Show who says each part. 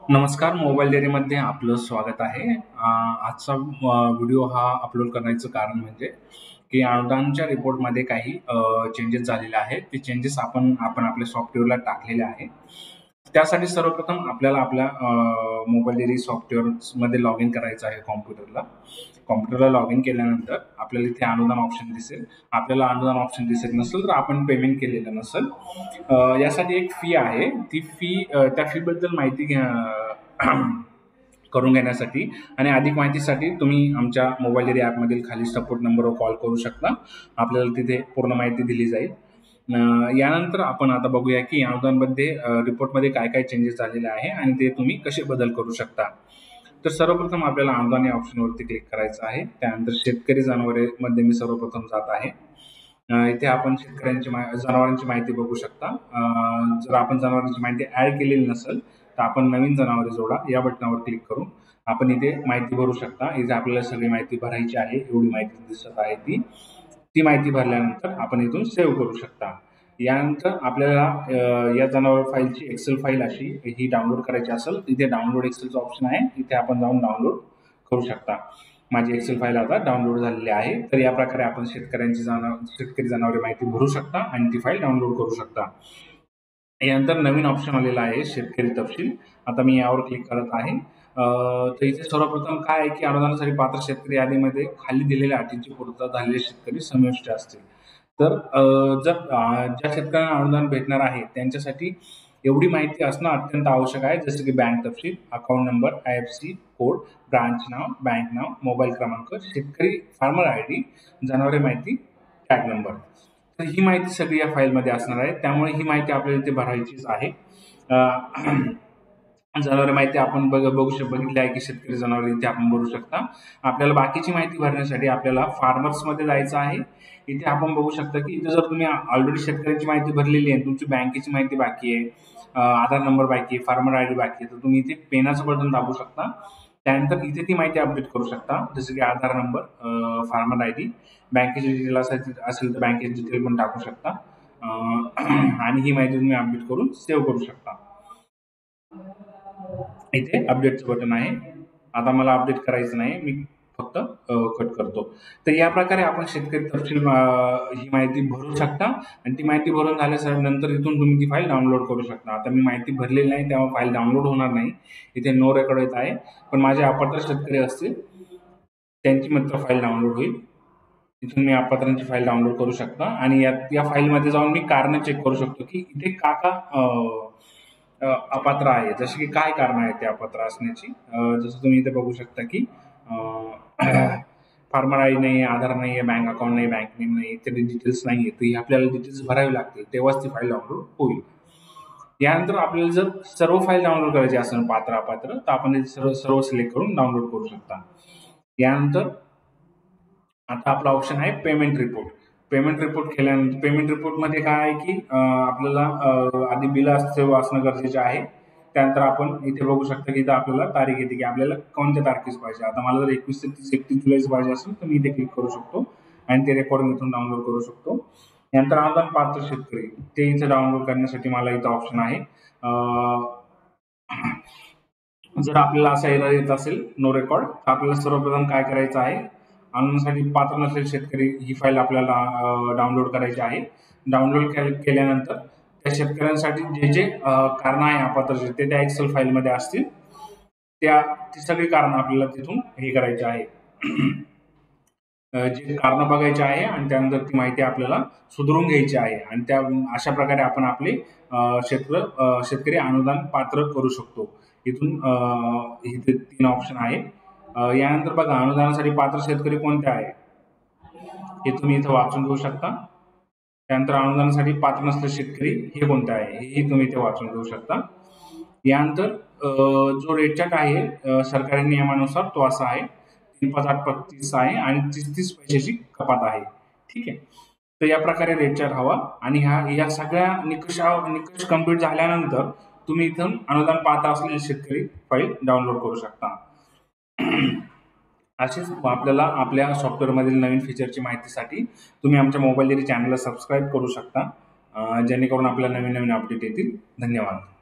Speaker 1: नमस्कार, मोबाईल डेअरीमध्ये आपलं स्वागत आहे. आजचा व्हिडिओ हा अपलोड करण्याचं कारण म्हणजे की अनुदानच्या रिपोर्टमध्ये काही चेंजेस झालेले आहेत. ते चेंजेस आपण आपण आपल्या सॉफ्टवेअरला टाकलेले आहे. त्यासाठी सर्वप्रथम आपल्याला आपल्या मोबाईल डेअरी सॉफ्टवेअरमध्ये लॉग इन करायचं आहे कॉम्प्युटरला. कॉम्प्युटरला लॉग इन केल्यानंतर आपल्याला इथे अनुदान ऑप्शन दिसेल. आपल्याला अनुदान ऑप्शन दिसत नसेल तर आपण पेमेंट केलेलं नसेल. यासाठी एक फी आहे. ती फी त्या फीबद्दल माहिती करून घेण्यासाठी आणि अधिक माहितीसाठी तुम्ही आमच्या मोबाईल डेअरी ॲपमधील खाली सपोर्ट नंबरवर कॉल करू शकता. आपल्याला तिथे पूर्ण माहिती दिली जाईल. यानंतर आपण आता बघूया की अनुदानमध्ये रिपोर्टमध्ये काय काय चेंजेस झालेले आहे आणि ते तुम्ही कसे बदल करू शकता. तर सर्वप्रथम आपल्याला अनुदान या ऑप्शनवरती क्लिक करायचं आहे. त्यानंतर शेतकरी जनावरेमध्ये मी सर्वप्रथम जात आहे. इथे आपण शेतकऱ्यांची जनावरांची माहिती बघू शकता. जर आपण जनावरांची माहिती ॲड केलेली नसेल तर आपण नवीन जनावरे जोडा या बटनावर क्लिक करून आपण इथे माहिती भरू शकता. इथे आपल्याला सगळी माहिती भरायची आहे. एवढी माहिती दिसत आहे ती माहिती भरल्यानंतर आपण इथून सेव्ह करू शकता. यानंतर आपल्याला या जनावर फाईलची एक्सेल फाईल अशी ही डाउनलोड करायची असेल इथे डाउनलोड एक्सेलचं ऑप्शन आहे. इथे आपण जाऊन डाउनलोड करू शकता. माझी एक्सेल फाईल आता डाउनलोड झालेली आहे. तर या प्रकारे आपण शेतकरी जनावरे माहिती भरू शकता आणि ती फाईल डाउनलोड करू शकता. यानंतर नवीन ऑप्शन आलेला आहे शेतकरी तपशील. आता मी यावर क्लिक करत आहे. तर इथे सर्वप्रथम काय आहे की अनुदानासाठी पात्र शेतकरी यादीमध्ये खाली दिलेल्या अटींची पूर्तता झालेले शेतकरी समाविष्ट असतील. तर ज्या शेतकऱ्यांना अनुदान भेटणार आहे त्यांच्यासाठी एवढी माहिती असणं अत्यंत आवश्यक आहे. जसं की बँक तपशील, account number, IFSC code, branch नाव, बँक नाव, मोबाईल क्रमांक, शेतकरी फार्मर ID, जनावरे माहिती, टॅग नंबर. तर ही माहिती सगळी या फाईलमध्ये असणार आहे. त्यामुळे ही माहिती आपल्याला इथे भरायचीच आहे. जनावरे माहिती आपण बघितली आहे की शेतकरी जनावरे इथे आपण भरू शकता. आपल्याला बाकीची माहिती भरण्यासाठी आपल्याला फार्मर्समध्ये जायचं आहे. इथे आपण बघू शकता की इथे जर तुम्ही ऑलरेडी शेतकऱ्यांची माहिती भरलेली आहे, तुमची बँकेची माहिती बाकी आहे, आधार नंबर बाकी आहे, फार्मर ID बाकी आहे, तर तुम्ही इथे पेनाचं बटन दाबू शकता. त्यानंतर इथे ती माहिती अपडेट करू शकता. जसं की आधार नंबर, फार्मर ID, बँकेचे डिटेल असेल तर बँकेचे डिटेल पण टाकू शकता. आणि ही माहिती तुम्ही अपडेट करून सेव्ह करू शकता. इथे अपडेटचं बटन आहे. आता मला अपडेट करायचं नाही, मी फक्त कट करतो. तर या प्रकारे आपण शेतकरी तपशील ही माहिती भरू शकता आणि ती माहिती भरून झाल्यानंतर इथून तुम्ही ती फाईल डाउनलोड करू शकता. आता मी माहिती भरलेली नाही तेव्हा फाईल डाउनलोड होणार नाही. इथे नो रेकॉर्ड येत आहे. पण माझे अपात्र शेतकरी असतील त्यांची मात्र फाईल डाउनलोड होईल. इथून मी अपात्रांची फाईल डाउनलोड करू शकता आणि या फाईलमध्ये जाऊन मी कारणं चेक करू शकतो की इथे का अपात्र आहे. जसे की काय कारण आहे ते अपात्र असण्याची. जसं तुम्ही इथे बघू शकता की फार्मर ID नाही आहे, आधार नाही आहे, बँक अकाउंट नाही, बँक नेम नाही, इत्यादी डिटेल्स नाही आहे. तर ही आपल्याला डिटेल्स भरावी लागतील तेव्हाच ती फाईल डाउनलोड होईल. यानंतर आपल्याला जर सर्व फाईल डाउनलोड करायची असेल पात्र अपात्र तर आपण सर्व सिलेक्ट करून डाउनलोड करू शकता. यानंतर आता आपला ऑप्शन आहे पेमेंट रिपोर्ट. पेमेंट रिपोर्ट केल्यानंतर पेमेंट रिपोर्टमध्ये काय आहे की आपल्याला आधी बिल असणं गरजेचे आहे. त्यानंतर आपण इथे बघू शकता की इथं आपल्याला तारीख येते की आपल्याला कोणत्या तारखेस पाहिजे. आता मला जर 21 ते 31 जुलैच पाहिजे असेल तर मी इथे क्लिक करू शकतो आणि ते रेकॉर्डिंग इथून डाउनलोड करू शकतो. यानंतर अनुदान पात्र शेतकरी ते इथे डाउनलोड करण्यासाठी मला इथं ऑप्शन आहे. जर आपल्याला असा एरर येत असेल नो रेकॉर्ड तर आपल्याला सर्वप्रथम काय करायचं आहे, अनुदानासाठी पात्र नसलेले शेतकरी ही फाईल आपल्याला डाउनलोड करायची आहे. डाउनलोड केल्यानंतर त्या शेतकऱ्यांसाठी जे कारण आहे अपात्रचे ते त्या एक्सेल फाईलमध्ये असतील. ती सगळी कारणं आपल्याला तिथून हे करायची आहे. जी कारणं बघायची आहे आणि त्यानंतर ती माहिती आपल्याला सुधारून घ्यायची आहे आणि अशा प्रकारे आपण आपले शेतकरी अनुदान पात्र करू शकतो. इथून इथे 3 ऑप्शन आहे. यानंतर बघा अनुदानासाठी पात्र शेतकरी कोणते आहे हे तुम्ही इथं वाचून घेऊ शकता. त्यानंतर अनुदानासाठी पात्र नसलेले शेतकरी हे कोणते आहे हेही तुम्ही इथे वाचून घेऊ शकता. यानंतर जो रेट चार्ट आहे सरकारी नियमानुसार तो असा आहे 3,535 आहे आणि 30 पैशाची कपात आहे. ठीक आहे. तर या प्रकारे रेट चार्ट हवा आणि या सगळ्या निकष कंप्लीट झाल्यानंतर तुम्ही इथून अनुदान पात्र असलेले शेतकरी फाईल डाउनलोड करू शकता. असेच आपल्याला आपल्या सॉफ्टवेअरमधील नवीन फीचरची माहितीसाठी तुम्ही आमच्या मोबाईल डेअरी चॅनलला सबस्क्राईब करू शकता. जेणेकरून आपल्याला नवीन नवीन अपडेट येतील. धन्यवाद.